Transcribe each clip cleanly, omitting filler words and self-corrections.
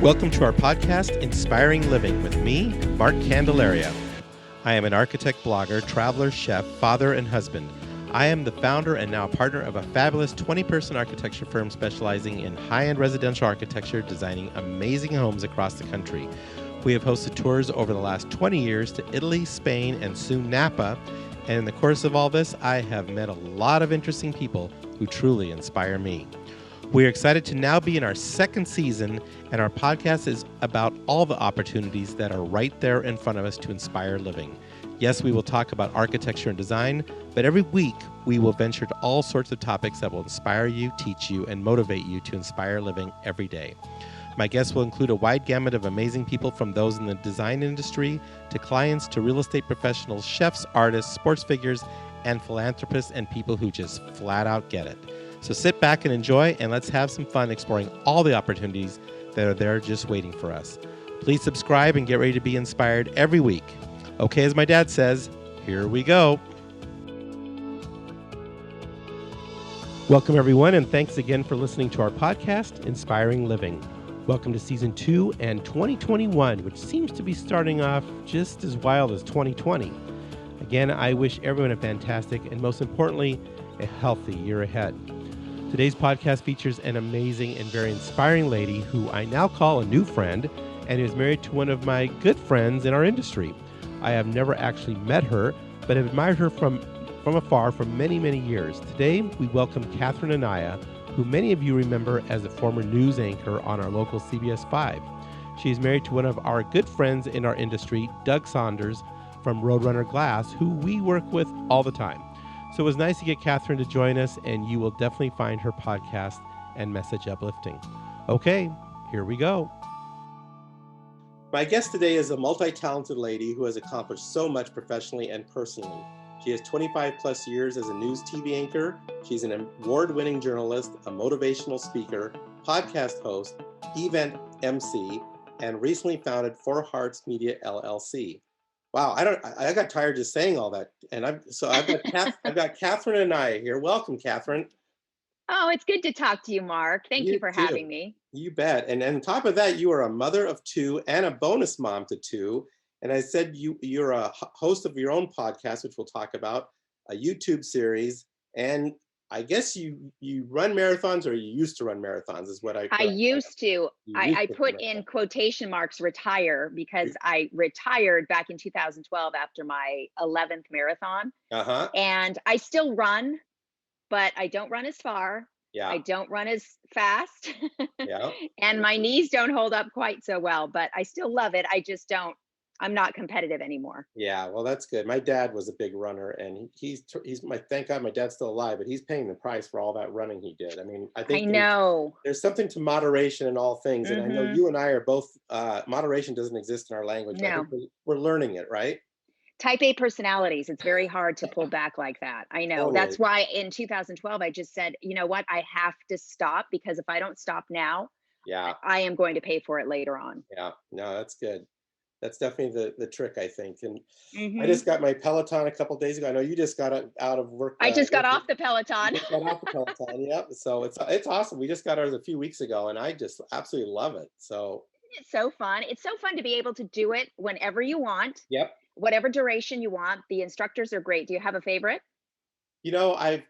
Welcome to our podcast, Inspiring Living, with me, Mark Candelaria. I am an architect, blogger, traveler, chef, father, and husband. I am the founder and now partner of a fabulous 20-person architecture firm specializing in high-end residential architecture, designing amazing homes across the country. We have hosted tours over the last 20 years to Italy, Spain, and soon Napa. And in the course of all this, I have met a lot of interesting people who truly inspire me. We are excited to now be in our second season, and our podcast is about all the opportunities that are right there in front of us to inspire living. Yes, we will talk about architecture and design, but every week we will venture to all sorts of topics that will inspire you, teach you, and motivate you to inspire living every day. My guests will include a wide gamut of amazing people, from those in the design industry to clients to real estate professionals, chefs, artists, sports figures, and philanthropists, and people who just flat out get it. So sit back and enjoy, and let's have some fun exploring all the opportunities that are there just waiting for us. Please subscribe and get ready to be inspired every week. Okay, as my dad says, here we go. Welcome, everyone, and thanks again for listening to our podcast, Inspiring Living. Welcome to Season 2 and 2021, which seems to be starting off just as wild as 2020. Again, I wish everyone a fantastic and, most importantly, a healthy year ahead. Today's podcast features an amazing and very inspiring lady who I now call a new friend and is married to one of my good friends in our industry. I have never actually met her, but have admired her from afar for many, many years. Today, we welcome Catherine Anaya, who many of you remember as a former news anchor on our local CBS 5. She is married to one of our good friends in our industry, Doug Saunders from Roadrunner Glass, who we work with all the time. So it was nice to get Catherine to join us, and you will definitely find her podcast and message uplifting. Okay, here we go. My guest today is a multi-talented lady who has accomplished so much professionally and personally. She has 25 plus years as a news TV anchor. She's an award-winning journalist, a motivational speaker, podcast host, event MC, and recently founded For Hearts Media LLC. Wow, I got tired just saying all that, and I've got Catherine Anaya here. Welcome, Catherine. Oh, it's good to talk to you, Mark. Thank you for having me. You bet. And on top of that, you are a mother of two and a bonus mom to two. And I said you're a host of your own podcast, which we'll talk about, a YouTube series, and I guess you run marathons, or you used to run marathons, is what I used to. I put in quotation marks retire, because I retired back in 2012 after my 11th marathon. And I still run, but I don't run as far. Yeah. I don't run as fast. Yeah. And my knees don't hold up quite so well, but I still love it. I'm not competitive anymore. Yeah, well, that's good. My dad was a big runner, and he's thank God my dad's still alive, but he's paying the price for all that running he did. I mean, I think there's something to moderation in all things. And I know you and I are both, moderation doesn't exist in our language. No. I think we're learning it, right? Type A personalities, it's very hard to pull back like that. I know. Totally. That's why in 2012, I just said, you know what? I have to stop, because if I don't stop now, I am going to pay for it later on. Yeah, no, that's good. That's definitely the trick, I think. And I just got my Peloton a couple days ago. I know you just got out of work. I just got off the Peloton. Got off the Peloton, yep. So it's awesome. We just got ours a few weeks ago, and I just absolutely love it. So it's so fun. It's so fun to be able to do it whenever you want. Yep. Whatever duration you want. The instructors are great. Do you have a favorite? You know, I've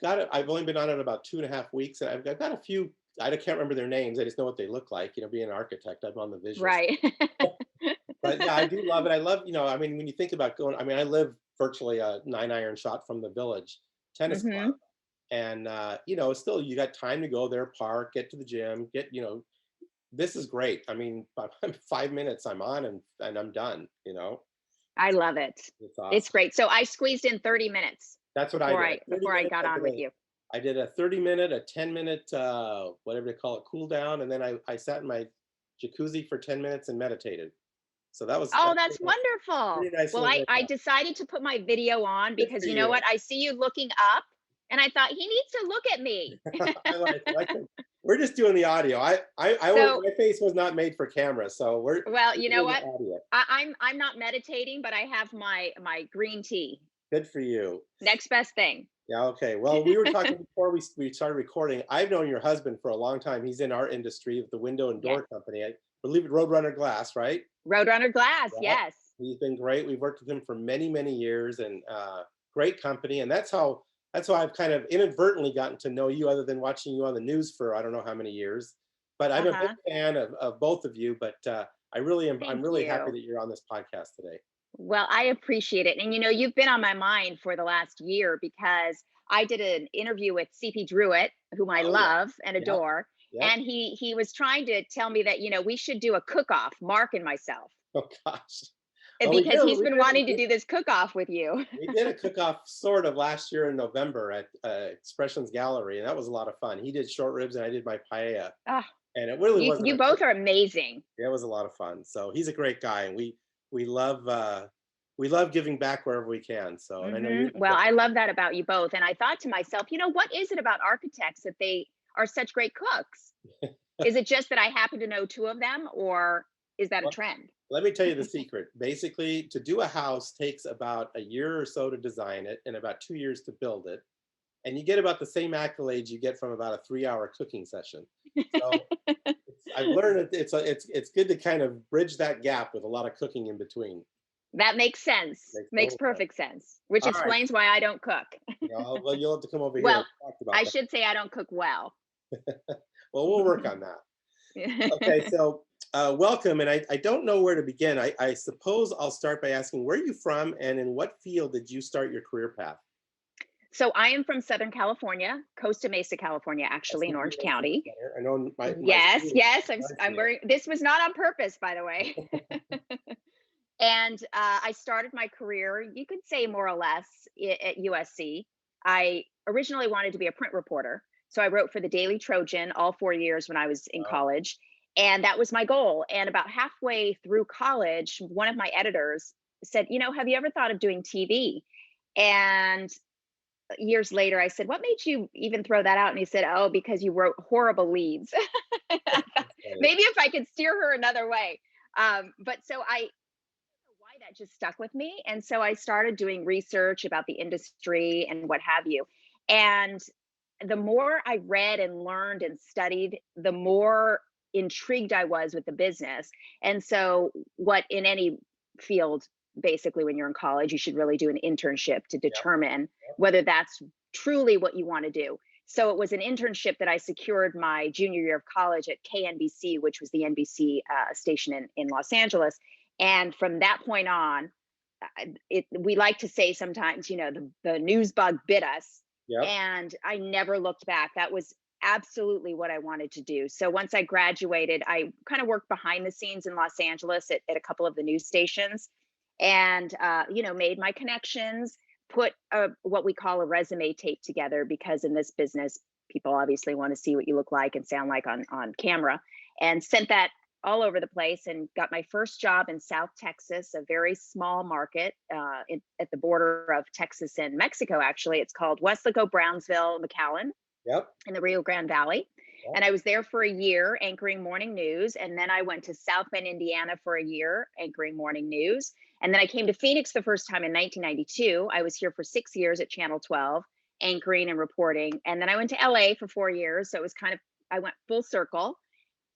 only been on it about 2.5 weeks, and I've got a few. I can't remember their names. I just know what they look like. You know, being an architect, I'm on the visuals. Right. But yeah, I do love it. I love, I mean, when you think about going, I mean, I live virtually a 9-iron shot from the Village tennis club. And, still, you got time to go there, park, get to the gym, this is great. I mean, 5 minutes I'm on and I'm done, I love it. It's awesome. It's great. So I squeezed in 30 minutes. That's what I did. Before I got on with you. I did a 30-minute, a 10-minute, whatever they call it, cool down. And then I sat in my jacuzzi for 10 minutes and meditated. So that was. Oh, that's wonderful. Nice. Well, I decided to put my video on because you know what? I see you looking up, and I thought he needs to look at me. I like it. We're just doing the audio. My face was not made for camera, so we're. Well, you know what? I'm not meditating, but I have my green tea. Good for you. Next best thing. Yeah. Okay. Well, we were talking before we started recording. I've known your husband for a long time. He's in our industry, the window and door company. believe it, Roadrunner Glass, right? Roadrunner Glass, Yeah. yes. He's been great. We've worked with him for many, many years, and great company. And that's how I've kind of inadvertently gotten to know you, other than watching you on the news for I don't know how many years. But I'm a big fan of both of you. But I'm really happy that you're on this podcast today. Well, I appreciate it. And you've been on my mind for the last year because I did an interview with CP Druitt, whom I love and adore. Yep. And he was trying to tell me that, we should do a cook-off, Mark and myself. Oh gosh. Because he's been wanting to do this cook-off with you. We did a cook-off sort of last year in November at Expressions Gallery, and that was a lot of fun. He did short ribs and I did my paella. And it really wasn't. You both are amazing. Yeah, it was a lot of fun. So he's a great guy, and we love giving back wherever we can. So and I know well, I love that about you both. And I thought to myself, what is it about architects that they are such great cooks? Is it just that I happen to know two of them, or is that a trend? Let me tell you the secret. Basically, to do a house takes about a year or so to design it and about 2 years to build it. And you get about the same accolades you get from about a 3-hour cooking session. So I've learned that it's good to kind of bridge that gap with a lot of cooking in between. That makes sense. Makes perfect sense. Which explains why I don't cook. Well, you'll have to come over here. Well, I should say I don't cook well. Well, we'll work on that. Okay, so welcome. And I don't know where to begin. I suppose I'll start by asking, where are you from and in what field did you start your career path? So I am from Southern California, Costa Mesa, California, actually, in Orange County. I know Yes. I'm wearing, this was not on purpose, by the way. And I started my career, you could say more or less, at USC. I originally wanted to be a print reporter. So I wrote for the Daily Trojan all 4 years when I was in college. And that was my goal. And about halfway through college, one of my editors said, have you ever thought of doing TV? And years later, I said, what made you even throw that out? And he said, oh, because you wrote horrible leads. Maybe if I could steer her another way. But so I don't know why that just stuck with me. And so I started doing research about the industry and what have you. And the more I read and learned and studied, the more intrigued I was with the business. And so what in any field, basically when you're in college, you should really do an internship to determine whether that's truly what you want to do. So it was an internship that I secured my junior year of college at KNBC, which was the NBC station in Los Angeles. And from that point on, we like to say sometimes, the news bug bit us. Yep. And I never looked back. That was absolutely what I wanted to do. So once I graduated, I kind of worked behind the scenes in Los Angeles at a couple of the news stations and, made my connections, put what we call a resume tape together, because in this business, people obviously want to see what you look like and sound like on camera, and sent that all over the place and got my first job in South Texas, a very small market at the border of Texas and Mexico, actually. It's called Weslaco, Brownsville, McAllen. Yep. In the Rio Grande Valley. Yep. And I was there for a year anchoring morning news. And then I went to South Bend, Indiana for a year anchoring morning news. And then I came to Phoenix the first time in 1992. I was here for 6 years at Channel 12, anchoring and reporting. And then I went to LA for 4 years. So it was I went full circle.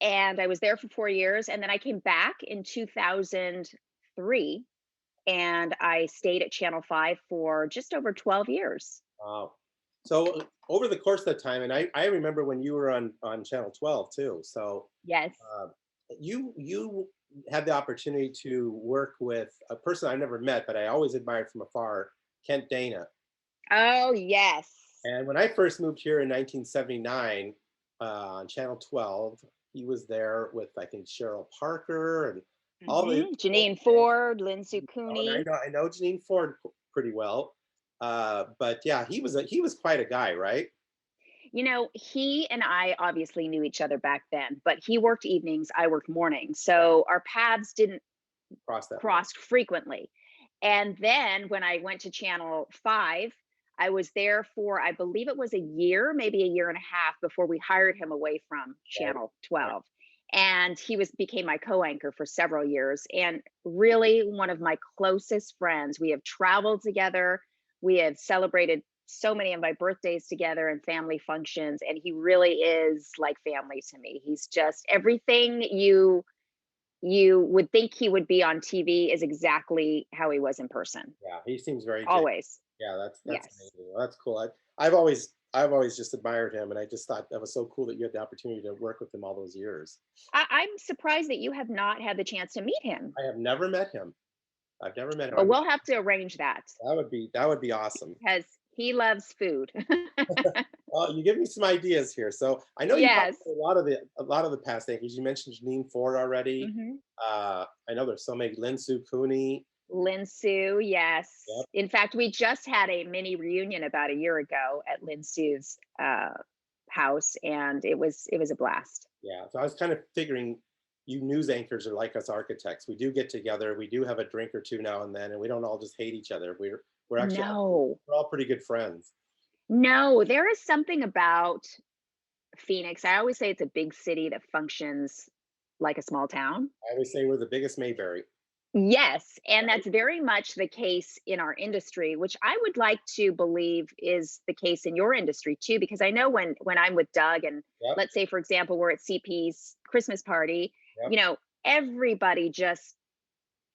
And I was there for 4 years. And then I came back in 2003. And I stayed at Channel 5 for just over 12 years. Wow. So over the course of that time, and I remember when you were on Channel 12 too. So yes, you had the opportunity to work with a person I never met, but I always admired from afar, Kent Dana. Oh yes. And when I first moved here in 1979 on Channel 12, he was there with I think Cheryl Parker and all the Janine Ford, Lynn Sucuni. I know Janine Ford pretty well. But yeah, he was quite a guy, right? He and I obviously knew each other back then, but he worked evenings, I worked mornings. So our paths didn't cross frequently. And then when I went to Channel 5, I was there for, I believe it was a year, maybe a year and a half before we hired him away from Channel 12. Right. And he became my co-anchor for several years, and really one of my closest friends. We have traveled together. We have celebrated so many of my birthdays together and family functions. And he really is like family to me. He's just everything you you would think he would be on TV is exactly how he was in person. Yeah, he seems very always. Yeah, that's Yes. amazing. Well, that's cool. I've always just admired him, and I just thought that was so cool that you had the opportunity to work with him all those years. I'm surprised that you have not had the chance to meet him. I have never met him. I've never met him. But we'll have to arrange that. That would be awesome. Because he loves food. Well, you give me some ideas here. So I know you talked Yes. a lot of the past anchors. You mentioned Janine Ford already. I know there's so many. Lynn Sue Cooney. Lynn Sue, yes. Yep. In fact, we just had a mini reunion about a year ago at Lynn Sue's house, and it was a blast. Yeah. So I was kind of figuring you news anchors are like us architects. We do get together. We do have a drink or two now and then, and we don't all just hate each other. We're actually we're all pretty good friends. No, there is something about Phoenix. I always say it's a big city that functions like a small town. I always say we're the biggest Mayberry. Yes, and that's very much the case in our industry, which I would like to believe is the case in your industry too, because I know when I'm with Doug and let's say, for example, we're at CP's Christmas party, everybody just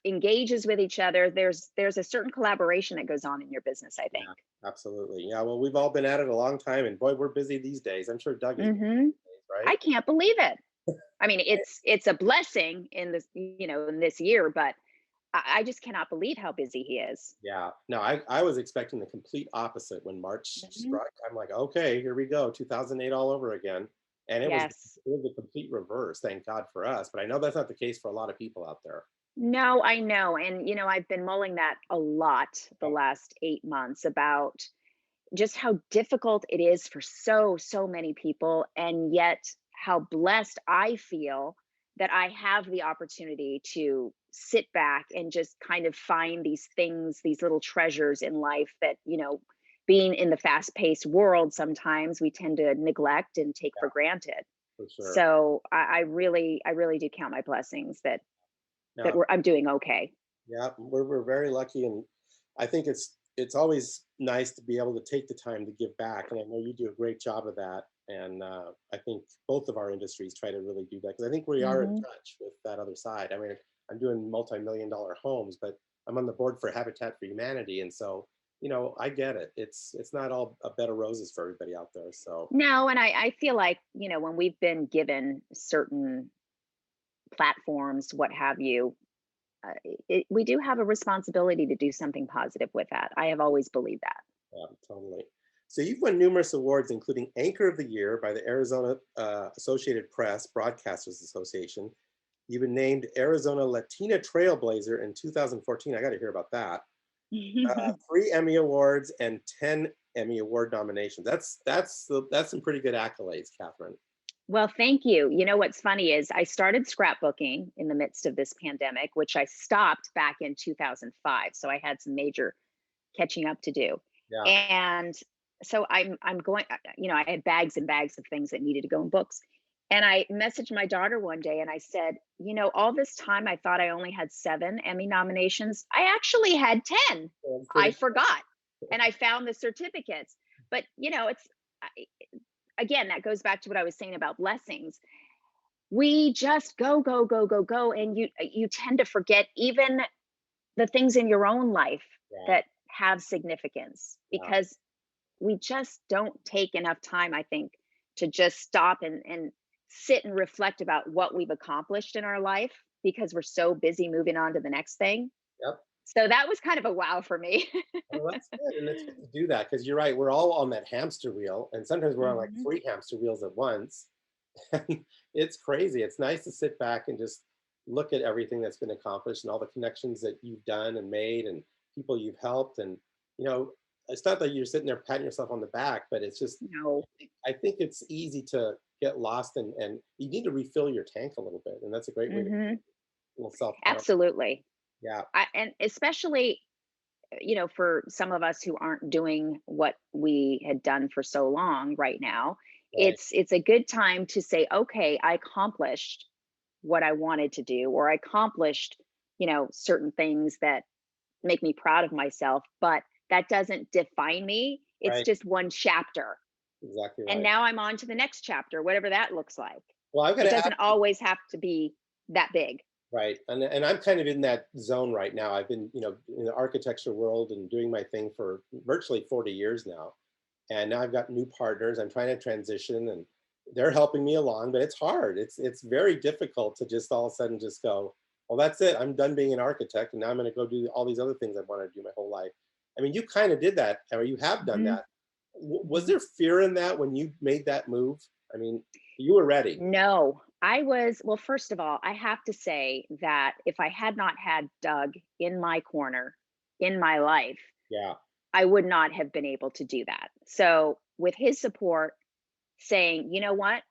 engages with each other. There's a certain collaboration that goes on in your business, I think. Yeah, absolutely. Yeah, well, we've all been at it a long time, and boy, we're busy these days. I'm sure Doug is busy these days, right? I can't believe it. I mean, it's a blessing in this, in this year, but I just cannot believe how busy he is. Yeah, no, I was expecting the complete opposite when March struck. I'm like, okay, here we go, 2008 all over again. And it was the complete reverse, thank God for us. But I know that's not the case for a lot of people out there. No, I know. And, I've been mulling that a lot the last 8 months about just how difficult it is for so many people. And yet how blessed I feel that I have the opportunity to sit back and just kind of find these things, these little treasures in life that, being in the fast-paced world, sometimes we tend to neglect and take for granted. For sure. So I really do count my blessings that I'm doing okay. Yeah, we're very lucky, and I think it's always nice to be able to take the time to give back, and I know you do a great job of that. And I think both of our industries try to really do that, because I think we are in touch with that other side. I mean, I'm doing multi-million-dollar homes, but I'm on the board for Habitat for Humanity, and so I get it. It's not all a bed of roses for everybody out there. So no, and I feel like when we've been given certain platforms, what have you, we do have a responsibility to do something positive with that. I have always believed that. Yeah, totally. So you've won numerous awards, including Anchor of the Year by the Arizona Associated Press Broadcasters Association. You've been named Arizona Latina Trailblazer in 2014. I got to hear about that. 3 Emmy Awards and 10 Emmy Award nominations. That's some pretty good accolades, Catherine. Well, thank you. What's funny is I started scrapbooking in the midst of this pandemic, which I stopped back in 2005. So I had some major catching up to do. Yeah. And so I'm going, I had bags and bags of things that needed to go in books. And I messaged my daughter one day and I said, all this time I thought I only had 7 Emmy nominations. I actually had 10. I forgot. And I found the certificates. But, again, that goes back to what I was saying about blessings. We just go. And you tend to forget even the things in your own life that have significance, because we just don't take enough time, I think, to just stop and sit and reflect about what we've accomplished in our life, because we're so busy moving on to the next thing. Yep. So that was kind of a wow for me. Well, that's good. And it's good to do that, because you're right. We're all on that hamster wheel, and sometimes we're on like 3 hamster wheels at once. It's crazy. It's nice to sit back and just look at everything that's been accomplished and all the connections that you've done and made and people you've helped. And, it's not that you're sitting there patting yourself on the back, but it's just, I think it's easy to get lost, and you need to refill your tank a little bit. And that's a great way to self. Absolutely. Yeah. And especially, for some of us who aren't doing what we had done for so long right now, it's a good time to say, okay, I accomplished what I wanted to do, or I accomplished, certain things that make me proud of myself, but that doesn't define me. It's just one chapter. Exactly right. And now I'm on to the next chapter, whatever that looks like. Well, it doesn't always have to be that big. Right. And I'm kind of in that zone right now. I've been, in the architecture world and doing my thing for virtually 40 years now. And now I've got new partners. I'm trying to transition and they're helping me along, but it's hard. It's very difficult to just all of a sudden just go, well, that's it. I'm done being an architect and now I'm going to go do all these other things I've wanted to do my whole life. I mean, you kind of did that, or you have done that. Was there fear in that when you made that move? I mean, you were ready. No, well, first of all, I have to say that if I had not had Doug in my corner in my life, Yeah. I would not have been able to do that. So with his support saying, you know what,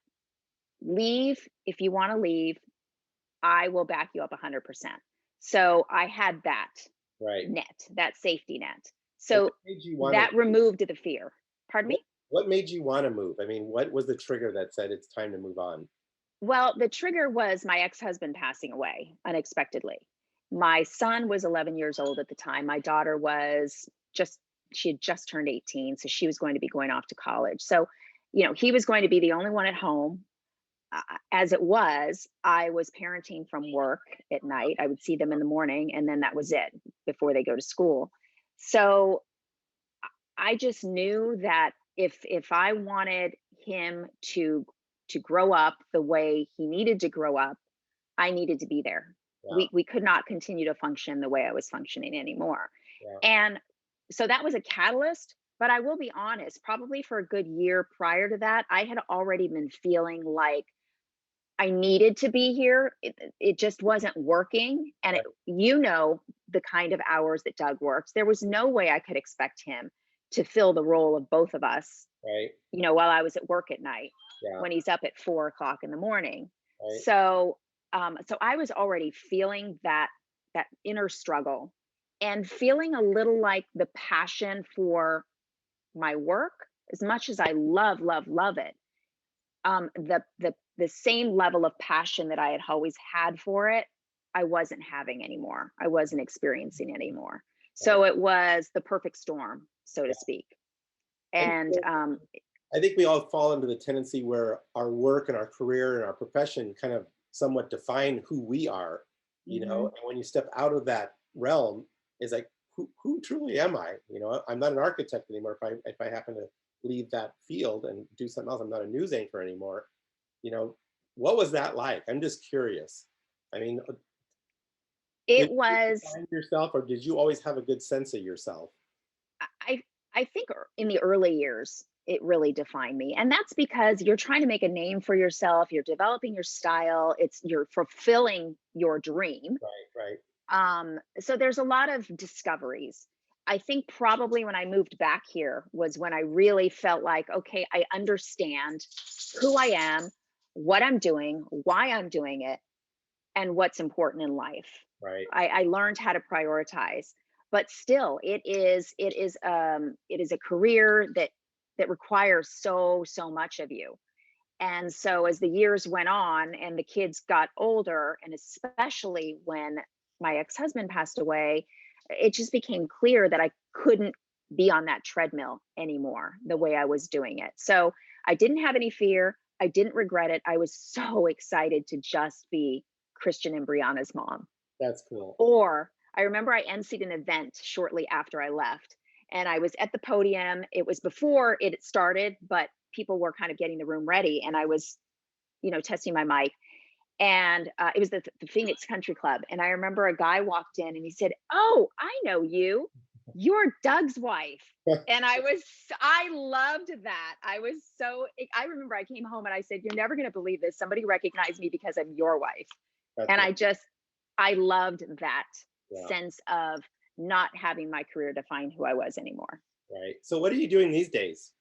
leave if you want to leave, I will back you up 100%. So I had that net, that safety net. So that removed the fear. Pardon me? What made you want to move? I mean, what was the trigger that said it's time to move on? Well, the trigger was my ex-husband passing away unexpectedly. My son was 11 years old at the time. My daughter she had just turned 18, so she was going to be going off to college. So, he was going to be the only one at home. As it was, I was parenting from work at night. I would see them in the morning, and then that was it before they go to school. So I just knew that if I wanted him to grow up the way he needed to grow up, I needed to be there. Yeah. We could not continue to function the way I was functioning anymore. Yeah. And so that was a catalyst. But I will be honest, probably for a good year prior to that, I had already been feeling like I needed to be here. It just wasn't working. And the kind of hours that Doug works, there was no way I could expect him to fill the role of both of us, while I was at work at night, when he's up at 4:00 in the morning. Right. So I was already feeling that inner struggle and feeling a little like the passion for my work, as much as I love it. The same level of passion that I had always had for it, I wasn't having anymore. I wasn't experiencing anymore. So it was the perfect storm, so to speak. And I think we all fall into the tendency where our work and our career and our profession kind of somewhat define who we are, and when you step out of that realm, it's like, who truly am I? I'm not an architect anymore. If I happen to leave that field and do something else, I'm not a news anchor anymore. What was that like? I'm just curious. I mean, it was yourself, or did you always have a good sense of yourself? I think in the early years, it really defined me. And that's because you're trying to make a name for yourself. You're developing your style. You're fulfilling your dream. Right. So there's a lot of discoveries. I think probably when I moved back here was when I really felt like, okay, I understand who I am, what I'm doing, why I'm doing it, and what's important in life. Right. I learned how to prioritize, but still it is a career that requires so much of you. And so as the years went on and the kids got older, and especially when my ex-husband passed away, it just became clear that I couldn't be on that treadmill anymore the way I was doing it. So I didn't have any fear. I didn't regret it. I was so excited to just be Christian and Brianna's mom. That's cool. Or I remember I emceed an event shortly after I left, and I was at the podium. It was before it started, but people were kind of getting the room ready, and I was, testing my mic. And it was the Phoenix Country Club. And I remember a guy walked in and he said, "Oh, I know you. You're Doug's wife." And I loved that. I remember I came home and I said, "You're never going to believe this. Somebody recognized me because I'm your wife." That's and right. I loved that sense of not having my career define who I was anymore. Right. So what are you doing these days?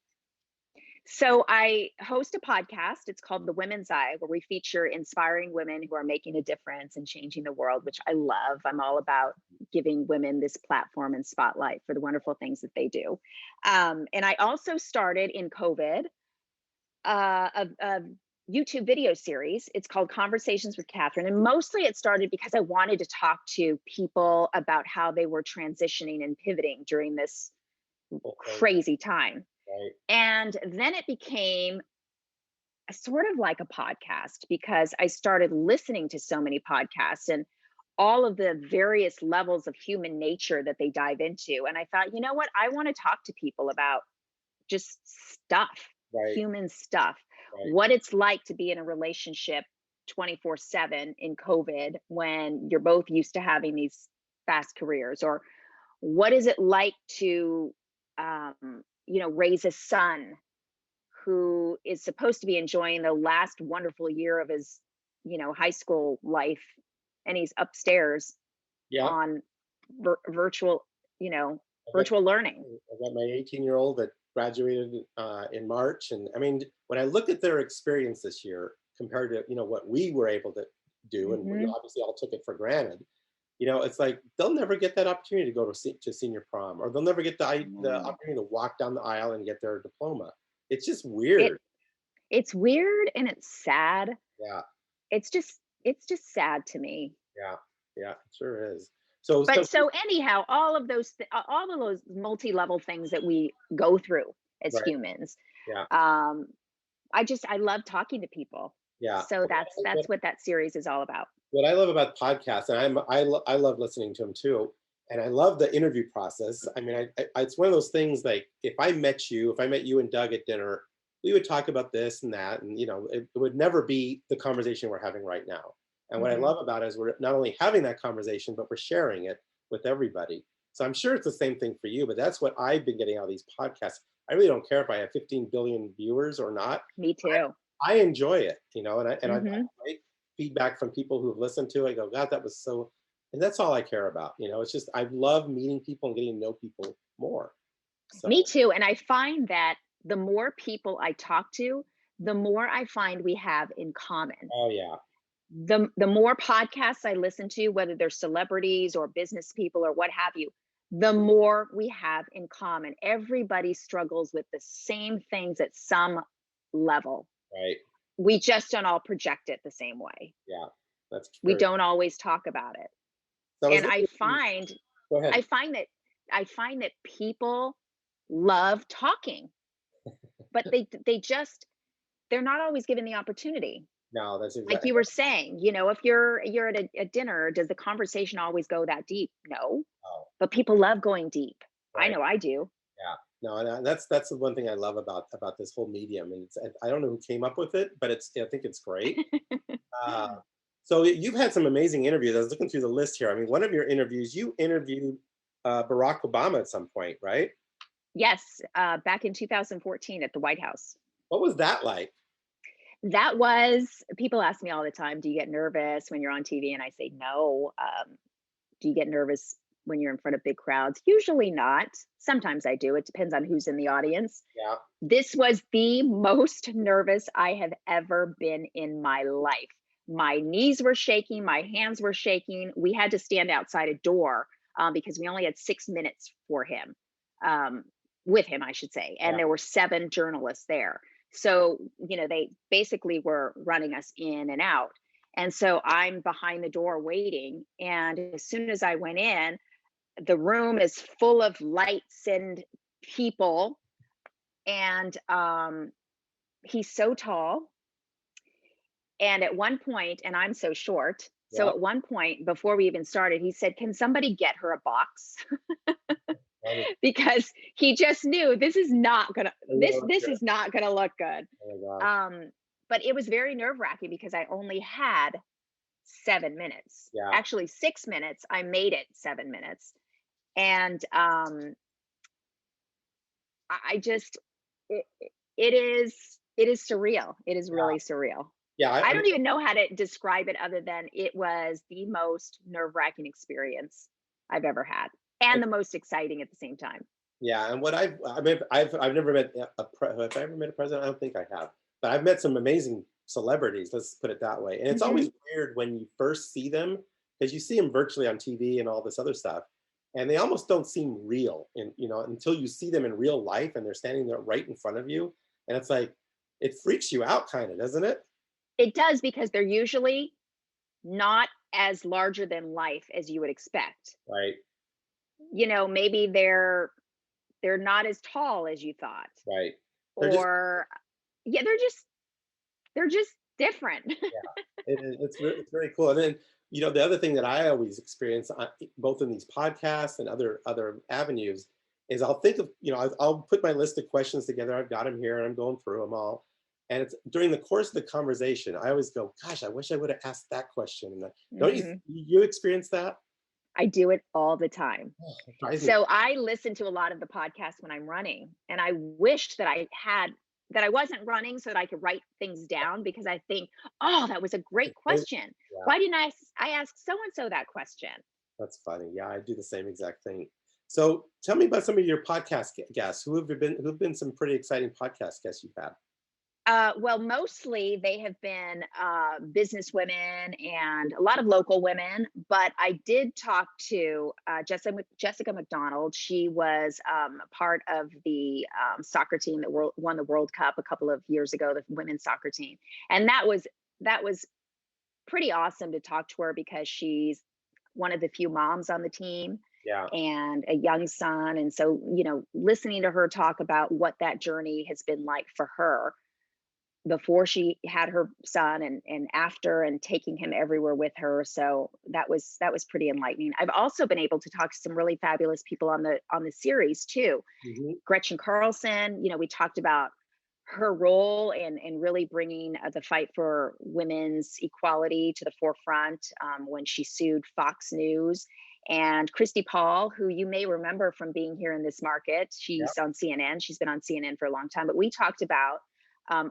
So I host a podcast. It's called The Women's Eye, where we feature inspiring women who are making a difference and changing the world, which I love. I'm all about giving women this platform and spotlight for the wonderful things that they do. And I also started in COVID a YouTube video series. It's called Conversations with Catherine. And mostly it started because I wanted to talk to people about how they were transitioning and pivoting during this crazy time. Right. And then it became sort of like a podcast because I started listening to so many podcasts. And all of the various levels of human nature that they dive into. And I thought, you know what? I want to talk to people about just stuff, Right. human stuff, Right. what it's like to be in a relationship 24/7 in COVID when you're both used to having these fast careers, or what is it like to, raise a son who is supposed to be enjoying the last wonderful year of his, high school life, and he's upstairs Yeah. on virtual, I've got, virtual learning. I've got my 18-year-old that graduated in March, and I mean, when I look at their experience this year compared to what we were able to do, and we Hmm. obviously all took it for granted. It's like they'll never get that opportunity to go to senior prom, or they'll never get the opportunity to walk down the aisle and get their diploma. It's just It weird. it's weird and it's sad. Yeah, It's just sad to me. yeah, yeah. It sure is. So, But so anyhow, all of those multi-level things that we go through as right. humans, Yeah, um, I love talking to people. yeah. So that's what that series is all about. What I love about podcasts, and I love listening to them too, and I love the interview process. I mean, it's one of those things like if I met you and Doug at dinner, we would talk about this and that, and it would never be the conversation we're having right now. And what I Hmm. love about it is we're not only having that conversation, but we're sharing it with everybody. So I'm sure it's the same thing for you, but that's what I've been getting out of these podcasts. I really don't care if I have 15 billion viewers or not. Me too. I enjoy it, and I Hmm. great feedback from people who've listened to it. I go, God, that was so, and that's all I care about. It's just I love meeting people and getting to know people more. Me So, too. And I find that the more people I talk to, the more I find we have in common. oh yeah, The more podcasts I listen to, whether they're celebrities or business people or what have you, the more we have in common. Everybody struggles with the same things at some level. right, We just don't all project it the same way. yeah, that's We very. don't always talk about it. So I was And looking. Go I ahead. find that I find that people love talking, but they're not always given the opportunity. No, that's Like exactly. you were saying, if you're at a dinner, does the conversation always go that deep? No, Oh, but people love going deep. I right. know I do. Yeah. No, and that's the one thing I love about this whole medium. And I don't know who came up with it, but I think it's great. Uh, so you've had some amazing interviews. I was looking through the list here. I mean, one of your interviews, you interviewed Barack Obama at some point, right? Yes, back in 2014 at the White House. What was that like? That was People ask me all the time, "Do you get nervous when you're on TV?" And I say, "No." Do you get nervous when you're in front of big crowds? Usually not. Sometimes I do. It depends on who's in the audience. Yeah. This was the most nervous I have ever been in my life. My knees were shaking, my hands were shaking. We had to stand outside a door because we only had 6 minutes um, with him, I should say. And Yeah. there were 7 journalists there. So, they basically were running us in and out. And so I'm behind the door waiting. And as soon as I went in, the room is full of lights and people. And he's so tall. And at one point, and I'm so short. So Yeah. at one point, before we even started, he said, "Can somebody get her a box?" That was, Because he just knew this is not gonna this oh this is not gonna look good. my gosh. Um, but it was very nerve-wracking because I only had 7 minutes. Yeah. Actually, 6 minutes. I made it 7 minutes. And I just it, it is surreal. It is Yeah. really surreal. Yeah. I I mean, don't even know how to describe it other than it was the most nerve-wracking experience I've ever had, and the most exciting at the same time. yeah. And I've never met have I ever met a president? I don't think I have, but I've met some amazing celebrities. Let's put it that way. And it's Hmm. always weird when you first see them because you see them virtually on TV and all this other stuff, and they almost don't seem real. And until you see them in real life and they're standing there right in front of you, and it's like it freaks you out, kind of, doesn't it? It does because they're usually not as larger than life as you would expect. Right. Maybe they're not as tall as you thought, Right. They're just or yeah, they're just different. it's very cool. And then the other thing that I always experience, both in these podcasts and other avenues, is I'll think of, I'll put my list of questions together. I've got them here and I'm going through them all. And it's during the course of the conversation, I always go, gosh, I wish I would have asked that question. And don't you experience that? I do it all the time. So I listen to a lot of the podcasts when I'm running, and I wished that I wasn't running so that I could write things down, because I think, oh, that was a great question. Yeah. Why didn't I ask so-and-so that question? That's funny. Yeah, I do the same exact thing. So tell me about some of your podcast guests. Who've been some pretty exciting podcast guests you've had? Well, mostly they have been business women and a lot of local women, but I did talk to Jessica McDonald. She was part of the soccer team that won the World Cup a couple of years ago, the women's soccer team. And that was pretty awesome to talk to her, because she's one of the few moms on the team. Yeah. And a young son. And so, listening to her talk about what that journey has been like for her before she had her son and after, and taking him everywhere with her. So that was pretty enlightening. I've also been able to talk to some really fabulous people on the series too. Mm-hmm. Gretchen Carlson, we talked about her role in really bringing the fight for women's equality to the forefront when she sued Fox News. And Christy Paul, who you may remember from being here in this market, she's on CNN. She's been on CNN for a long time, but we talked about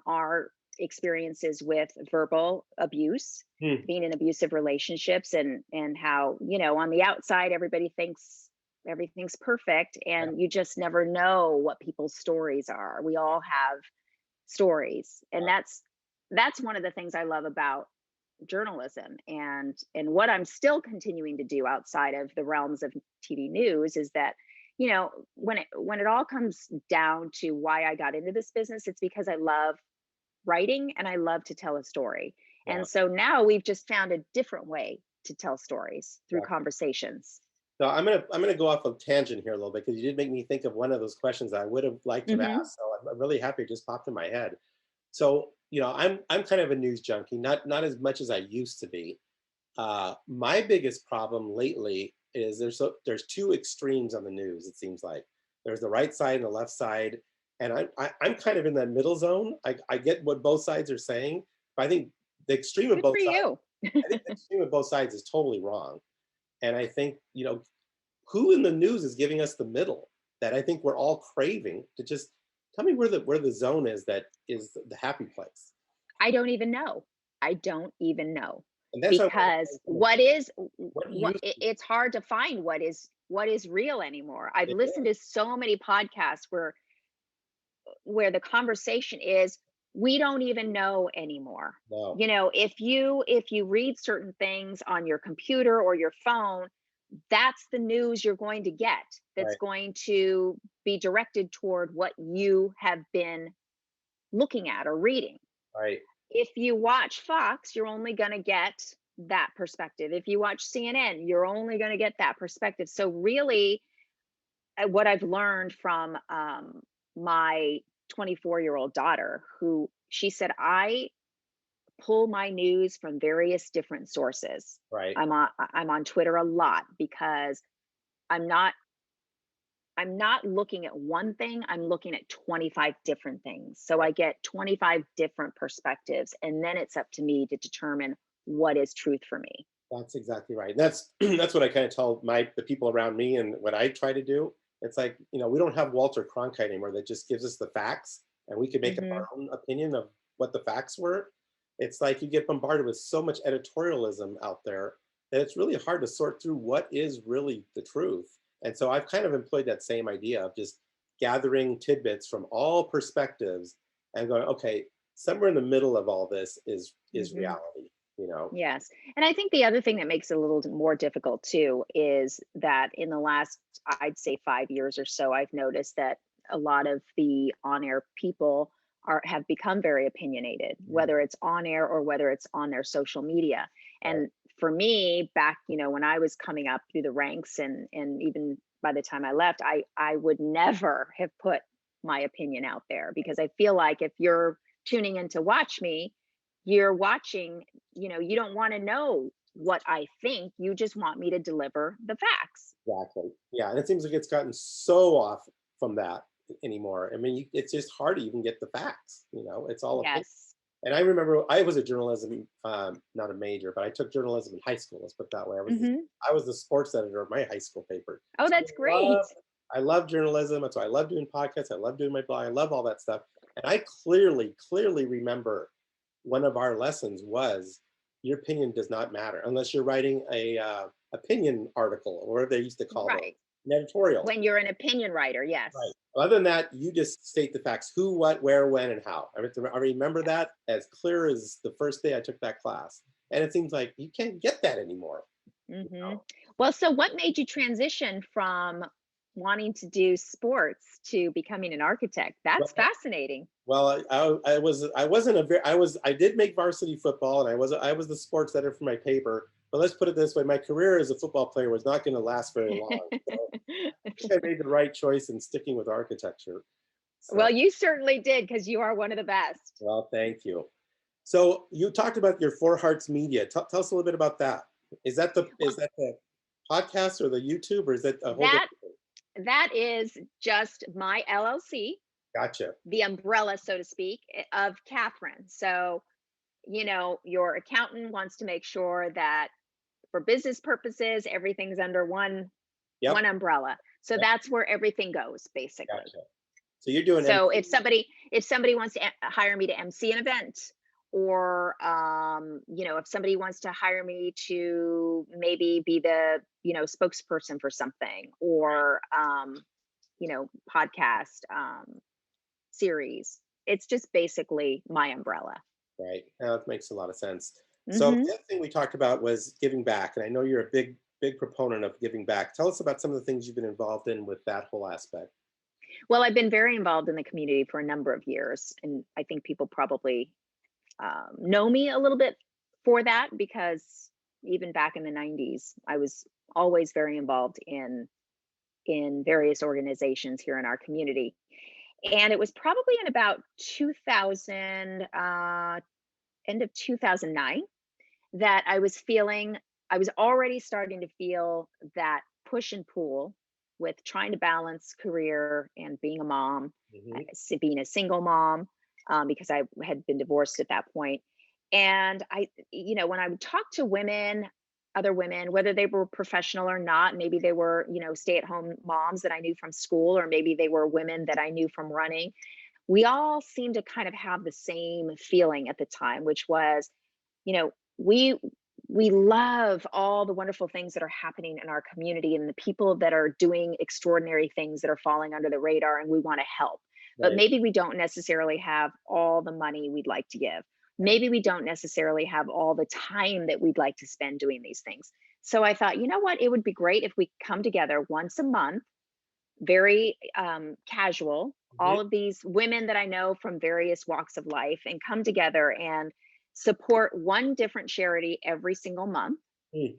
our experiences with verbal abuse, being in abusive relationships, and how, on the outside, everybody thinks everything's perfect, and you just never know what people's stories are. We all have stories. And that's one of the things I love about journalism, and what I'm still continuing to do outside of the realms of TV news is that, when it all comes down to why I got into this business, it's because I love writing and I love to tell a story. Yeah. And so now we've just found a different way to tell stories through conversations. So I'm gonna go off a tangent here a little bit, because you did make me think of one of those questions I would have liked to ask. So I'm really happy it just popped in my head. So I'm kind of a news junkie, not as much as I used to be. My biggest problem lately is there's two extremes on the news. It seems like there's the right side and the left side, and I'm kind of in that middle zone. I get what both sides are saying, but I think the extreme of both sides. I think the extreme of both sides is totally wrong, and I think who in the news is giving us the middle that I think we're all craving to just tell me where the zone is that is the happy place. I don't even know. Because it's hard to find what is real anymore. I've listened to so many podcasts where the conversation is, we don't even know anymore. No. If you read certain things on your computer or your phone, that's the news you're going to get. That's going to be directed toward what you have been looking at or reading. Right. If you watch Fox, you're only going to get that perspective. If you watch CNN, you're only going to get that perspective. So really, what I've learned from my 24-year-old daughter, who she said, I pull my news from various different sources. Right. I'm on Twitter a lot, because I'm not looking at one thing, I'm looking at 25 different things. So I get 25 different perspectives, and then it's up to me to determine what is truth for me. That's exactly right. That's what I kind of tell the people around me, and what I try to do. It's like, we don't have Walter Cronkite anymore that just gives us the facts, and we can make up our own opinion of what the facts were. It's like you get bombarded with so much editorialism out there that it's really hard to sort through what is really the truth. And so I've kind of employed that same idea of just gathering tidbits from all perspectives and going, okay, somewhere in the middle of all this is reality, Yes. And I think the other thing that makes it a little more difficult too is that in the last, I'd say 5 years or so, I've noticed that a lot of the on-air people have become very opinionated, whether it's on air or whether it's on their social media. And for me, back, when I was coming up through the ranks, and even by the time I left, I would never have put my opinion out there, because I feel like if you're tuning in to watch me, you're watching, you don't want to know what I think. You just want me to deliver the facts. Exactly. Yeah. And it seems like it's gotten so off from that anymore. I mean, it's just hard to even get the facts, it's all opinion. Yes. And I remember I was a journalism, not a major, but I took journalism in high school. Let's put it that way. I was the sports editor of my high school paper. Oh, So that's great. I love journalism. That's why I love doing podcasts. I love doing my blog. I love all that stuff. And I clearly remember one of our lessons was your opinion does not matter unless you're writing a opinion article, or whatever they used to call it, an editorial. When you're an opinion writer, yes. Right. Other than that, you just state the facts: who, what, where, when, and how. I remember that as clear as the first day I took that class. And it seems like you can't get that anymore. Well, so what made you transition from wanting to do sports to becoming an architect? That's fascinating. Well, I did make varsity football, and I was the sports editor for my paper. But let's put it this way: my career as a football player was not going to last very long. So I think I made the right choice in sticking with architecture. So, well, you certainly did, because you are one of the best. Well, thank you. So you talked about your Four Hearts Media. Tell us a little bit about that. Is that the podcast or the YouTube, or is that a whole? That is just my LLC. Gotcha. The umbrella, so to speak, of Catherine. So, your accountant wants to make sure that for business purposes, everything's under one umbrella. So that's where everything goes, basically. Gotcha. So you're doing. So if somebody wants to hire me to MC an event, or if somebody wants to hire me to maybe be the spokesperson for something, or podcast series, it's just basically my umbrella. Right. That makes a lot of sense. So the other thing we talked about was giving back, and I know you're a big proponent of giving back. Tell us about some of the things you've been involved in with that whole aspect. Well, I've been very involved in the community for a number of years, and I think people probably know me a little bit for that, because even back in the 90s, I was always very involved in various organizations here in our community. And it was probably in about 2000, end of 2009, that I was already starting to feel that push and pull with trying to balance career and being a mom, being a single mom, because I had been divorced at that point. And when I would talk to other women, whether they were professional or not, maybe they were, stay-at-home moms that I knew from school, or maybe they were women that I knew from running, we all seemed to kind of have the same feeling at the time, which was, we love all the wonderful things that are happening in our community and the people that are doing extraordinary things that are falling under the radar, and we want to help. But maybe we don't necessarily have all the money we'd like to give. Maybe we don't necessarily have all the time that we'd like to spend doing these things. So I thought, you know what, it would be great if we come together once a month, very casual, all of these women that I know from various walks of life, and come together and support one different charity every single month.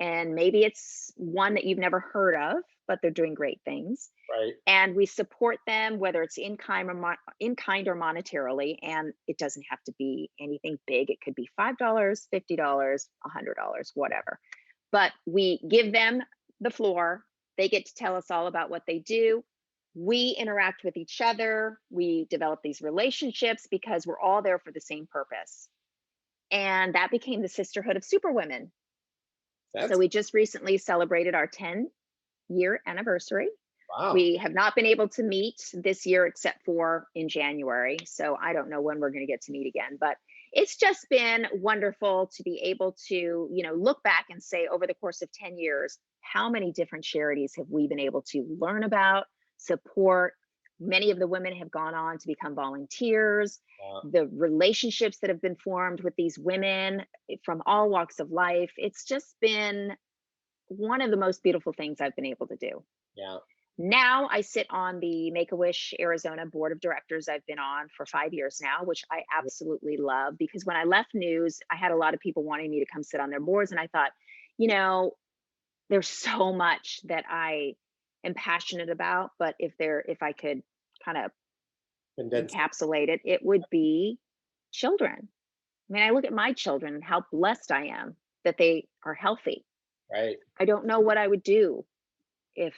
And maybe it's one that you've never heard of, but they're doing great things. Right. And we support them, whether it's in kind or monetarily. And it doesn't have to be anything big. It could be $5, $50, $100, whatever. But we give them the floor. They get to tell us all about what they do. We interact with each other. We develop these relationships because we're all there for the same purpose. And that became the Sisterhood of Superwomen. So we just recently celebrated our 10-year anniversary. Wow. We have not been able to meet this year except for in January. So I don't know when we're going to get to meet again, but it's just been wonderful to be able to, look back and say, over the course of 10 years, how many different charities have we been able to learn about, support? Many of the women have gone on to become volunteers. Wow. The relationships that have been formed with these women from all walks of life, it's just been one of the most beautiful things I've been able to do. Yeah. Now I sit on the Make-A-Wish Arizona board of directors. I've been on for 5 years now, which I absolutely love, because when I left news, I had a lot of people wanting me to come sit on their boards. And I thought, there's so much that I am passionate about, but if I could kind of encapsulate it would be children. I mean, I look at my children and how blessed I am that they are healthy. Right. I don't know what I would do if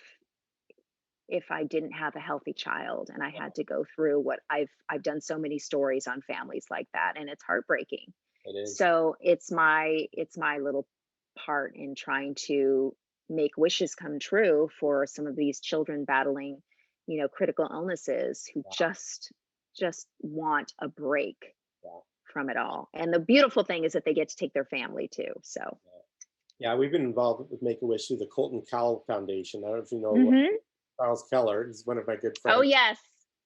I didn't have a healthy child and I had to go through what I've done so many stories on families like that, and it's heartbreaking. It is. So it's my little part in trying to make wishes come true for some of these children battling, critical illnesses who just want a break from it all. And the beautiful thing is that they get to take their family too. So yeah, we've been involved with Make-A-Wish through the Colton Cowell Foundation. I don't know if you know Mhm. Charles Keller. He's one of my good friends. Oh yes.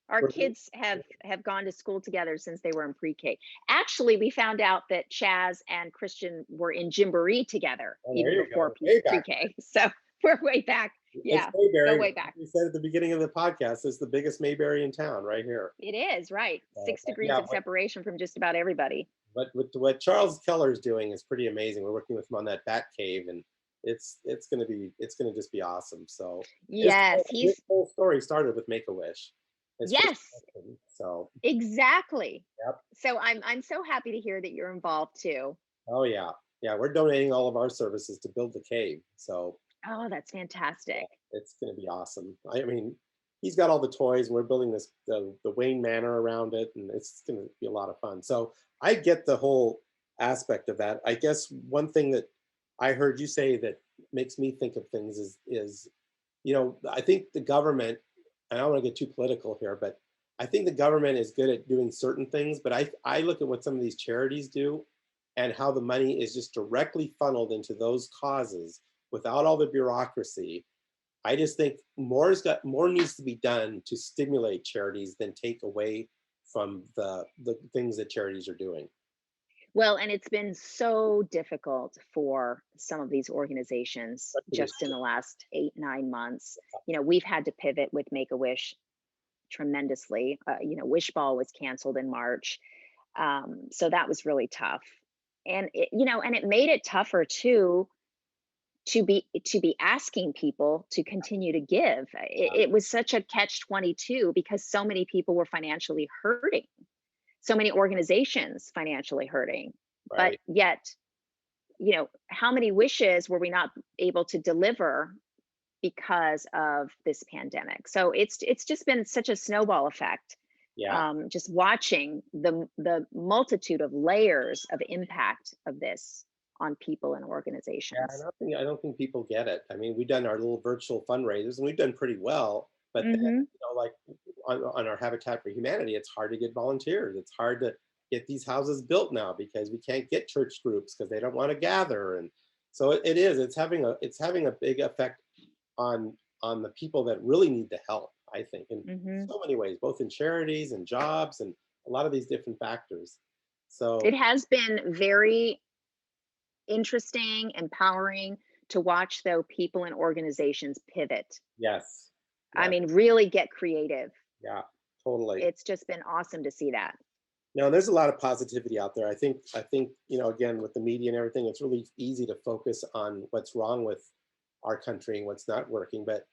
Our kids have gone to school together since they were in pre-K. Actually, we found out that Chaz and Christian were in Gymboree together even before pre-K. So we're way back. Yeah, go way back. We said at the beginning of the podcast, it's the biggest Mayberry in town right here. It is, right. 6 degrees of separation from just about everybody. But what Charles Keller is doing is pretty amazing. We're working with him on that bat cave, and it's gonna just be awesome. So yes, his whole story started with Make-A-Wish. Yes. So exactly. Yep. So I'm so happy to hear that you're involved too. Oh yeah, we're donating all of our services to build the cave. So oh, that's fantastic. It's going to be awesome. I mean, he's got all the toys, and we're building this the Wayne Manor around it, and it's going to be a lot of fun. So I get the whole aspect of that. I guess one thing that I heard you say that makes me think of things is I think the government. I don't want to get too political here, but I think the government is good at doing certain things. But I look at what some of these charities do, and how the money is just directly funneled into those causes without all the bureaucracy. I just think more needs to be done to stimulate charities than take away from the things that charities are doing. Well, and it's been so difficult for some of these organizations just in the last 8-9 months. We've had to pivot with Make-A-Wish tremendously. Wishball was canceled in March. So that was really tough. And it made it tougher too to be asking people to continue to give. It was such a catch-22 because so many people were financially hurting. So many organizations financially hurting, right. But yet, how many wishes were we not able to deliver because of this pandemic? So it's just been such a snowball effect. Yeah. Just watching the multitude of layers of impact of this on people and organizations. Yeah, I don't think people get it. I mean, we've done our little virtual fundraisers, and we've done pretty well. But then, like on our Habitat for Humanity, it's hard to get volunteers. It's hard to get these houses built now because we can't get church groups because they don't want to gather. And so it's having a big effect on the people that really need the help, I think, in so many ways, both in charities and jobs and a lot of these different factors. So it has been very interesting, empowering to watch, though, people and organizations pivot. Yes. I mean, really get creative. Yeah, totally. It's just been awesome to see that. No, there's a lot of positivity out there. I think, again, with the media and everything, it's really easy to focus on what's wrong with our country and what's not working. But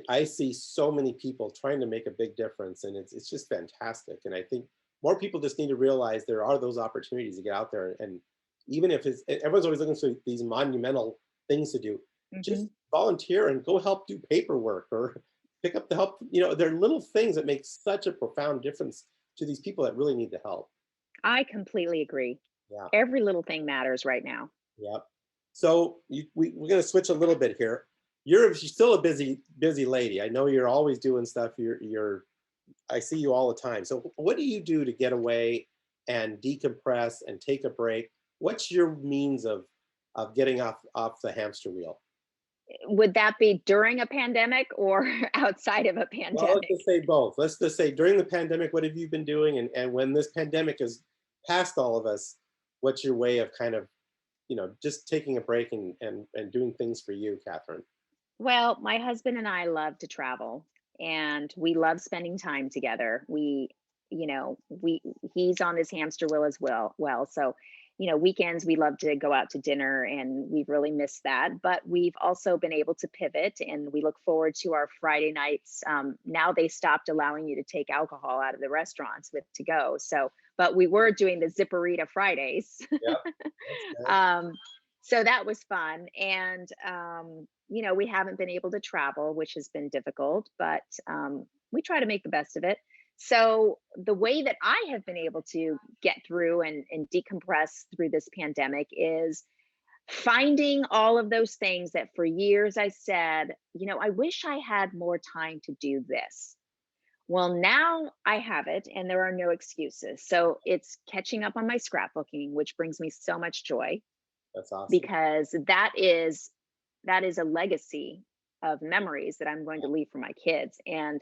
I see so many people trying to make a big difference, and it's just fantastic. And I think more people just need to realize there are those opportunities to get out there. And even if everyone's always looking for these monumental things to do, just volunteer and go help do paperwork or pick up the help. There are little things that make such a profound difference to these people that really need the help. I completely agree. Yeah. Every little thing matters right now. Yep. So we're going to switch a little bit here. You're still a busy lady. I know you're always doing stuff. I see you all the time. So what do you do to get away and decompress and take a break? What's your means of getting off the hamster wheel? Would that be during a pandemic or outside of a pandemic? Well, let's just say both. Let's just say during the pandemic, what have you been doing? And when this pandemic is past all of us, what's your way of kind of, just taking a break and doing things for you, Catherine? Well, my husband and I love to travel, and we love spending time together. He's on this hamster wheel as well. So, weekends we love to go out to dinner, and we've really missed that. But we've also been able to pivot, and we look forward to our Friday nights. Now they stopped allowing you to take alcohol out of the restaurants with to go. So, but we were doing the Zipperita Fridays. Yep. So that was fun. And, we haven't been able to travel, which has been difficult, but we try to make the best of it. So the way that I have been able to get through and decompress through this pandemic is finding all of those things that for years I said, I wish I had more time to do this. Well, now I have it and there are no excuses. So it's catching up on my scrapbooking, which brings me so much joy That's awesome. because that is a legacy of memories that I'm going to leave for my kids. And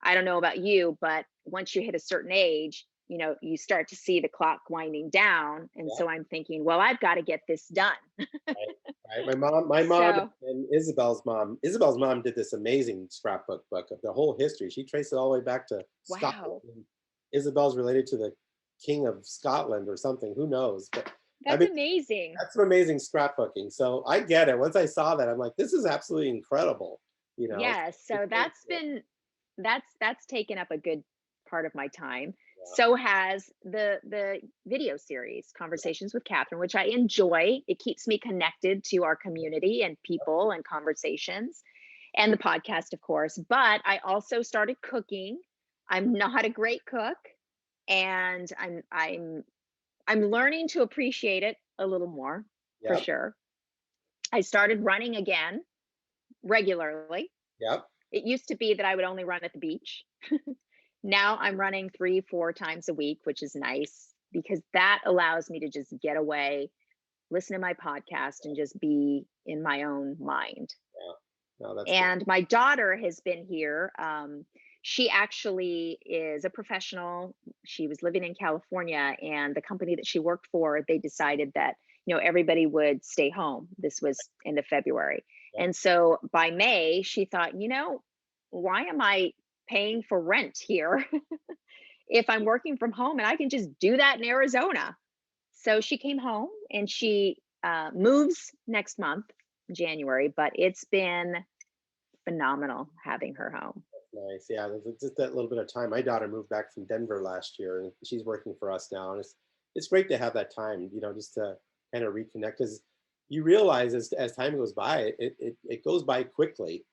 I don't know about you, but once you hit a certain age, you start to see the clock winding down. And so I'm thinking, well, I've got to get this done. Right. My mom and Isabel's mom did this amazing scrapbook book of the whole history. She traced it all the way back to Scotland. Isabel's related to the King of Scotland or something. Who knows? But that's amazing. That's some amazing scrapbooking. So I get it. Once I saw that, I'm like, this is absolutely incredible. Yes. So that's taken up a good part of my time. So has the video series, Conversations with Catherine, which I enjoy. It keeps me connected to our community and people and conversations, and the podcast, of course. But I also started cooking. I'm not a great cook, and I'm learning to appreciate it a little more, for sure. I started running again regularly. Yep. It used to be that I would only run at the beach. Now I'm running 3-4 times a week, which is nice because that allows me to just get away, listen to my podcast, and just be in my own mind. Yeah. No, that's and good. My daughter has been here. She actually is a professional. She was living in California, and the company that she worked for, they decided that, everybody would stay home. This was end of February. Yeah. And so by May, she thought, why am I paying for rent here if I'm working from home and I can just do that in Arizona? So she came home and she moves next month, January, but it's been phenomenal having her home. Nice. Yeah, there's just that little bit of time. My daughter moved back from Denver last year and she's working for us now. And it's great to have that time, just to kind of reconnect, because you realize as time goes by, it goes by quickly.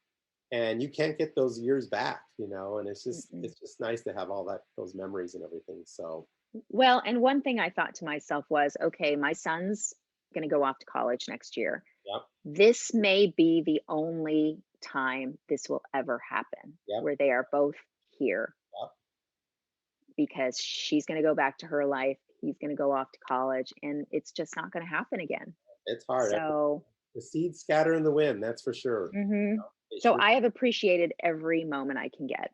And you can't get those years back, and it's just nice to have all those memories and everything. So, well, and one thing I thought to myself was, okay, my son's going to go off to college next year. Yep. This may be the only time this will ever happen, where they are both here. Yep. Because she's going to go back to her life. He's going to go off to college, and it's just not going to happen again. It's hard. So the seeds scatter in the wind, that's for sure. Mm-hmm. So I have appreciated every moment I can get.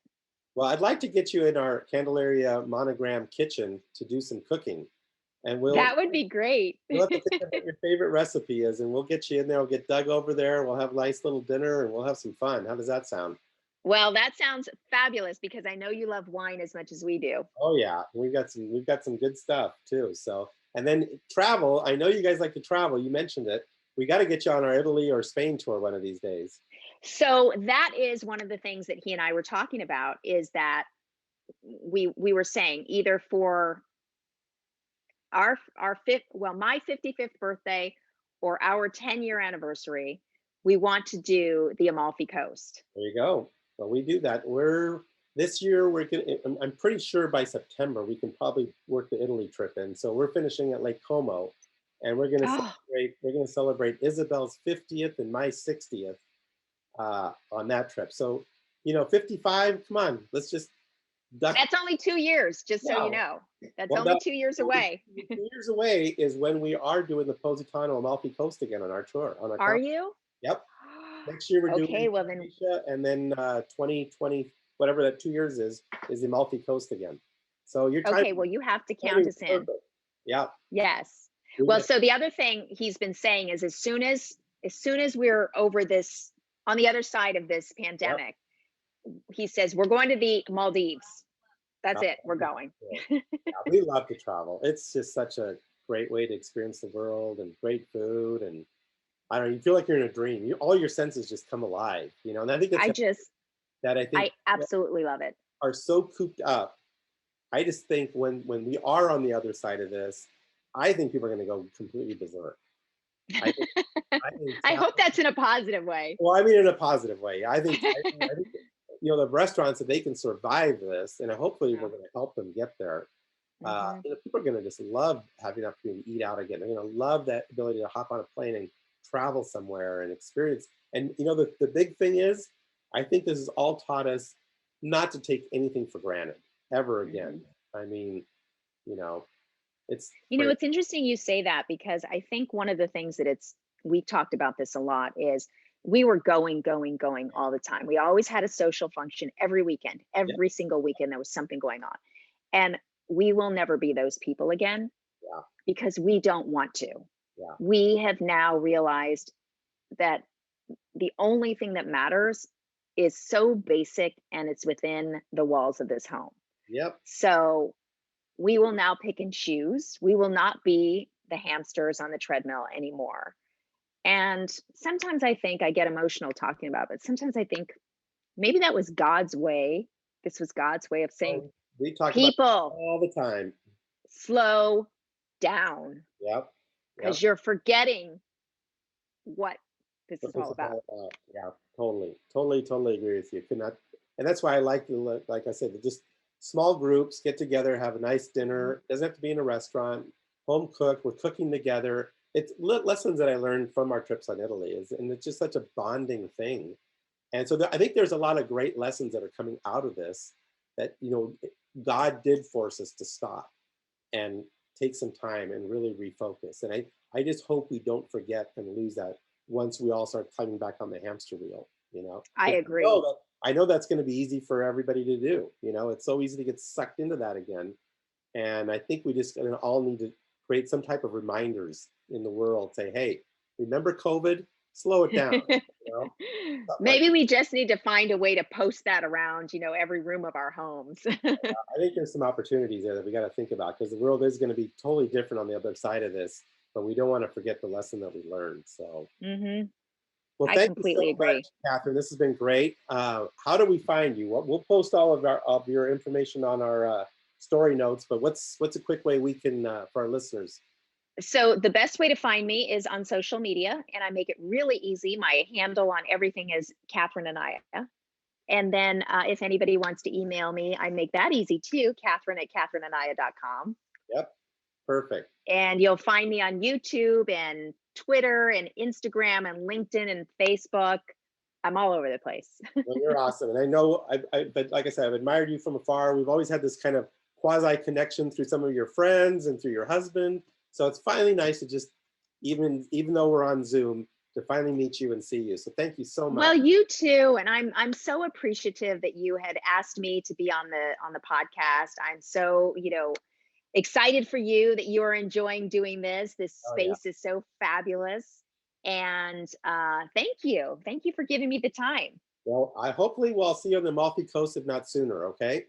Well, I'd like to get you in our Candelaria monogram kitchen to do some cooking. And that would be great. We'll have to think about what your favorite recipe is, and we'll get you in there. We'll get Doug over there. We'll have a nice little dinner, and we'll have some fun. How does that sound? Well, that sounds fabulous because I know you love wine as much as we do. Oh yeah, we've got some good stuff too. So, and then travel. I know you guys like to travel. You mentioned it. We got to get you on our Italy or Spain tour one of these days. So that is one of the things that he and I were talking about, is that we were saying either for our my 55th birthday or our 10-year anniversary, we want to do the Amalfi Coast. There you go. Well, we do that. This year I'm pretty sure by September we can probably work the Italy trip in. So we're finishing at Lake Como, and we're going to celebrate Isabel's 50th and my 60th on that trip. So 55. Come on, let's just. That's only 2 years, just so you know. That's only 2 years away. 2 years away is when we are doing the Positano Amalfi Coast again on our tour. Are you? Yep. Next year we're doing Croatia, and then 2020, whatever that 2 years is the Amalfi Coast again. So you're okay. Well, you have to count us in. Yeah. Yes. Well, so the other thing he's been saying is as soon as we're over this, on the other side of this pandemic, he says we're going to the Maldives. That's it. We're going. Yeah, we love to travel. It's just such a great way to experience the world, and great food, and I don't know, you feel like you're in a dream. All your senses just come alive, and I think I absolutely love it. Are so cooped up. I just think when we are on the other side of this, I think people are going to go completely berserk. I hope that's in a positive way. Well, I mean, in a positive way. I think the restaurants, if they can survive this, and hopefully we're going to help them get there. People are going to just love having the opportunity to eat out again. They're going to love that ability to hop on a plane and travel somewhere and experience. And the big thing is, I think this has all taught us not to take anything for granted ever again. I mean, it's it's interesting you say that, because I think one of the things that we talked about this a lot is we were going all the time. We always had a social function every weekend, every single weekend there was something going on. And we will never be those people again because we don't want to. We have now realized that the only thing that matters is so basic, and it's within the walls of this home. So we will now pick and choose. We will not be the hamsters on the treadmill anymore. And sometimes I think I get emotional talking about it, but sometimes I think maybe that was God's way. This was God's way of saying, we talk people about all the time, slow down. Because you're forgetting what this is all about. Yeah, totally agree with you. Could not, and that's why I like I said, just small groups get together, have a nice dinner. It doesn't have to be in a restaurant. Home cooked. We're cooking together. It's lessons that I learned from our trips on Italy, and it's just such a bonding thing. And so I think there's a lot of great lessons that are coming out of this. That God did force us to stop and take some time and really refocus. And I just hope we don't forget and lose that once we all start climbing back on the hamster wheel. I agree. I know that's going to be easy for everybody to do. It's so easy to get sucked into that again. And I think we just all need to create some type of reminders in the world. Say, hey, remember COVID? Slow it down. Maybe we just need to find a way to post that around, every room of our homes. I think there's some opportunities there that we got to think about, because the world is going to be totally different on the other side of this, but we don't want to forget the lesson that we learned. So, well, I completely agree. Much, Catherine. This has been great. How do we find you? We'll post all of your information on our story notes, but what's a quick way we can for our listeners? So the best way to find me is on social media, and I make it really easy. My handle on everything is Catherine Anaya. And then if anybody wants to email me, I make that easy too, Catherine@catherineanaya.com. Yep, perfect. And you'll find me on YouTube and Twitter and Instagram and LinkedIn and Facebook. I'm all over the place. Well, you're awesome. And I know, but like I said, I've admired you from afar. We've always had this kind of quasi connection through some of your friends and through your husband. So it's finally nice to just, even though we're on Zoom, to finally meet you and see you. So thank you so much. Well, you too. And I'm so appreciative that you had asked me to be on the podcast. I'm so, excited for you that you're enjoying doing this. This space is so fabulous. And thank you. Thank you for giving me the time. Well, hopefully we'll see you on the Amalfi Coast, if not sooner, okay?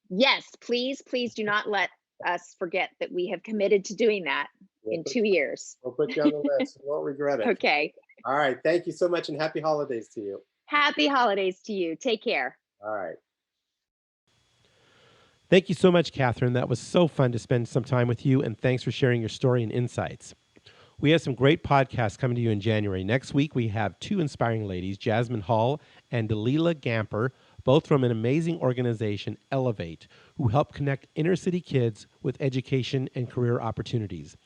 Yes, please do not let us forget that we have committed to doing that in 2 years. We'll put you on the list. You won't regret it. Okay. All right. Thank you so much, and happy holidays to you. Happy holidays to you. Take care. All right. Thank you so much, Catherine. That was so fun to spend some time with you, and thanks for sharing your story and insights. We have some great podcasts coming to you in January. Next week, we have two inspiring ladies, Jasmine Hall and Delilah Gamper, both from an amazing organization, Elevate, who help connect inner-city kids with education and career opportunities.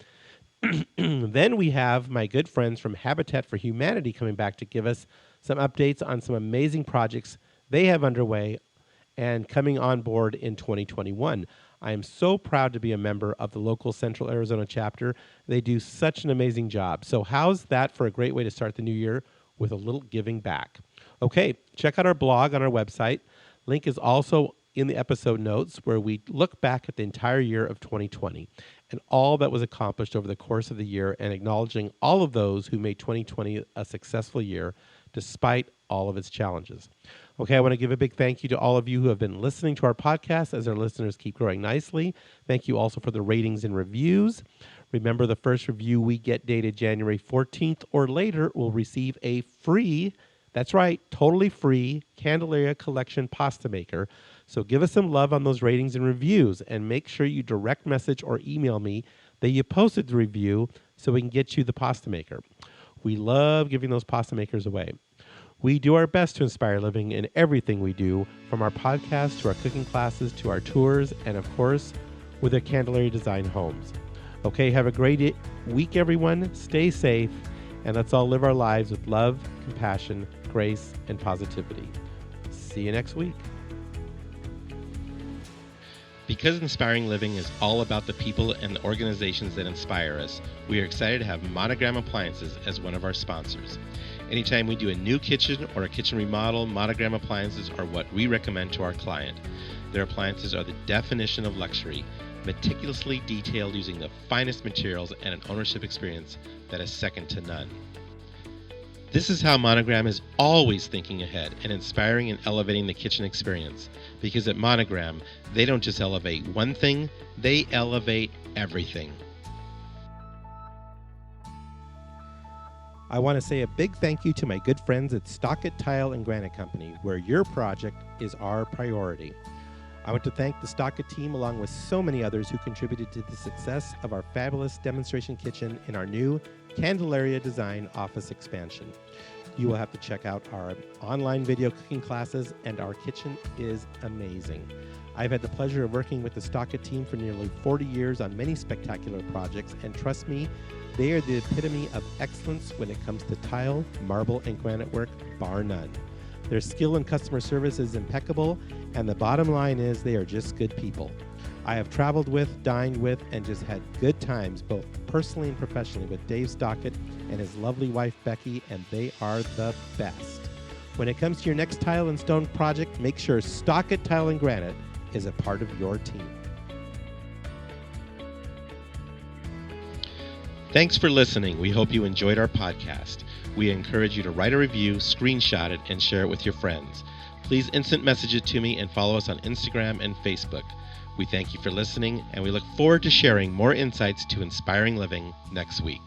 Then we have my good friends from Habitat for Humanity coming back to give us some updates on some amazing projects they have underway and coming on board in 2021. I am so proud to be a member of the local Central Arizona chapter. They do such an amazing job. So how's that for a great way to start the new year with a little giving back? Okay, check out our blog on our website. Link is also in the episode notes, where we look back at the entire year of 2020 and all that was accomplished over the course of the year, and acknowledging all of those who made 2020 a successful year despite all of its challenges. Okay, I want to give a big thank you to all of you who have been listening to our podcast as our listeners keep growing nicely. Thank you also for the ratings and reviews. Remember, the first review we get dated January 14th or later will receive a free, that's right, totally free Candelaria collection pasta maker. So give us some love on those ratings and reviews, and make sure you direct message or email me that you posted the review so we can get you the pasta maker. We love giving those pasta makers away. We do our best to inspire living in everything we do, from our podcast to our cooking classes to our tours, and of course, with our Candelaria Design homes. Okay, have a great week, everyone. Stay safe, and let's all live our lives with love, compassion, grace, and positivity. See you next week. Because Inspiring Living is all about the people and the organizations that inspire us, we are excited to have Monogram Appliances as one of our sponsors. Anytime we do a new kitchen or a kitchen remodel, Monogram Appliances are what we recommend to our client. Their appliances are the definition of luxury, meticulously detailed using the finest materials and an ownership experience that is second to none. This is how Monogram is always thinking ahead and inspiring and elevating the kitchen experience. Because at Monogram, they don't just elevate one thing, they elevate everything. I want to say a big thank you to my good friends at Stockett Tile and Granite Company, where your project is our priority. I want to thank the Stockett team along with so many others who contributed to the success of our fabulous demonstration kitchen in our new Candelaria design office expansion. You will have to check out our online video cooking classes, and our kitchen is amazing. I've had the pleasure of working with the Stockett team for nearly 40 years on many spectacular projects, and trust me, they are the epitome of excellence when it comes to tile, marble, and granite work, bar none. Their skill and customer service is impeccable, and the bottom line is they are just good people. I have traveled with, dined with, and just had good times, both personally and professionally, with Dave Stockett and his lovely wife, Becky, and they are the best. When it comes to your next tile and stone project, make sure Stockett Tile and Granite is a part of your team. Thanks for listening. We hope you enjoyed our podcast. We encourage you to write a review, screenshot it, and share it with your friends. Please instant message it to me and follow us on Instagram and Facebook. We thank you for listening, and we look forward to sharing more insights to inspiring living next week.